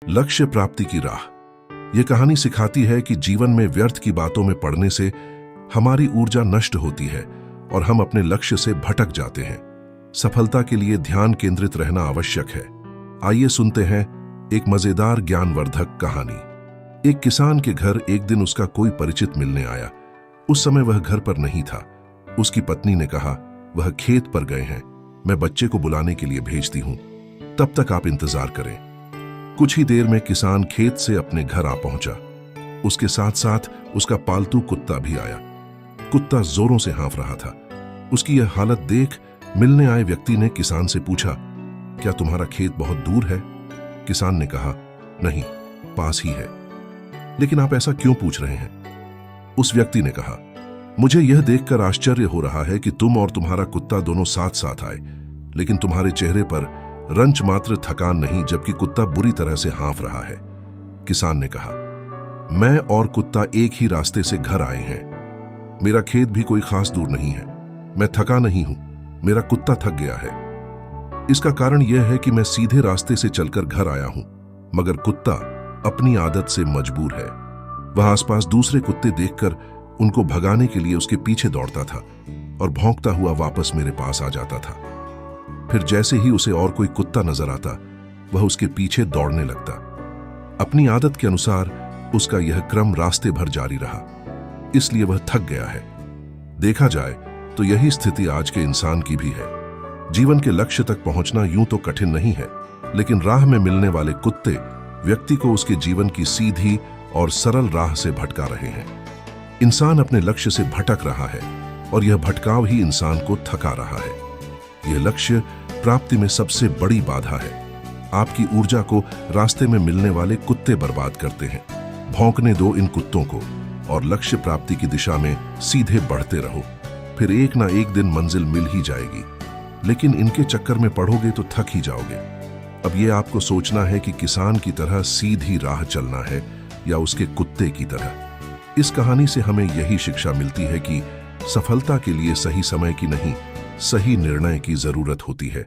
लक्ष्य प्राप्ति की राह। यह कहानी सिखाती है कि जीवन में व्यर्थ की बातों में पड़ने से हमारी ऊर्जा नष्ट होती है और हम अपने लक्ष्य से भटक जाते हैं। सफलता के लिए ध्यान केंद्रित रहना आवश्यक है। आइए सुनते हैं एक मजेदार ज्ञानवर्धक कहानी। एक किसान के घर एक दिन उसका कोई परिचित मिलने आया। उस समय वह घर पर नहीं था। उसकी पत्नी ने कहा, वह खेत पर गए हैं, मैं बच्चे को बुलाने के लिए भेजती हूं, तब तक आप इंतजार करें। कुछ ही देर में किसान खेत से अपने घर आ पहुंचा। उसके साथ साथ उसका पालतू कुत्ता भी आया। कुत्ता जोरों से हाँफ रहा था। उसकी यह हालत देख मिलने आए व्यक्ति ने किसान से पूछा, क्या तुम्हारा खेत बहुत दूर है? किसान ने कहा, नहीं, पास ही है। लेकिन आप ऐसा क्यों पूछ रहे हैं? उस व्यक्ति ने कहा, मुझे यह देखकर आश्चर्य हो रहा है कि तुम और तुम्हारा कुत्ता दोनों साथ साथ आए, लेकिन तुम्हारे चेहरे पर रंच मात्र थकान नहीं, जबकि कुत्ता बुरी तरह से हाँफ रहा है। किसान ने कहा, मैं और कुत्ता एक ही रास्ते से घर आए हैं। मेरा खेत भी कोई खास दूर नहीं है। मैं थका नहीं हूं, मेरा कुत्ता थक गया है। इसका कारण यह है कि मैं सीधे रास्ते से चलकर घर आया हूं, मगर कुत्ता अपनी आदत से मजबूर है। वह आसपास दूसरे कुत्ते देखकर उनको भगाने के लिए उसके पीछे दौड़ता था और भौंकता हुआ वापस मेरे पास आ जाता था। फिर जैसे ही उसे और कोई कुत्ता नजर आता, वह उसके पीछे दौड़ने लगता। अपनी आदत के अनुसार उसका यह क्रम रास्ते भर जारी रहा, इसलिए वह थक गया है। देखा जाए तो यही स्थिति आज के इंसान की भी है। जीवन के लक्ष्य तक पहुंचना यूं तो कठिन नहीं है, लेकिन राह में मिलने वाले कुत्ते व्यक्ति को उसके जीवन की सीधी और सरल राह से भटका रहे हैं। इंसान अपने लक्ष्य से भटक रहा है और यह भटकाव ही इंसान को थका रहा है। यह लक्ष्य प्राप्ति में सबसे बड़ी बाधा है। आपकी ऊर्जा को रास्ते में मिलने वाले कुत्ते बर्बाद करते हैं। भौंकने दो इन कुत्तों को और लक्ष्य प्राप्ति की दिशा में सीधे बढ़ते रहो। फिर एक ना एक दिन मंजिल मिल ही जाएगी, लेकिन इनके चक्कर में पड़ोगे तो थक ही जाओगे। अब यह आपको सोचना है कि किसान की तरह सीधी राह चलना है या उसके कुत्ते की तरह। इस कहानी से हमें यही शिक्षा मिलती है कि सफलता के लिए सही समय की नहीं, सही निर्णय की जरूरत होती है।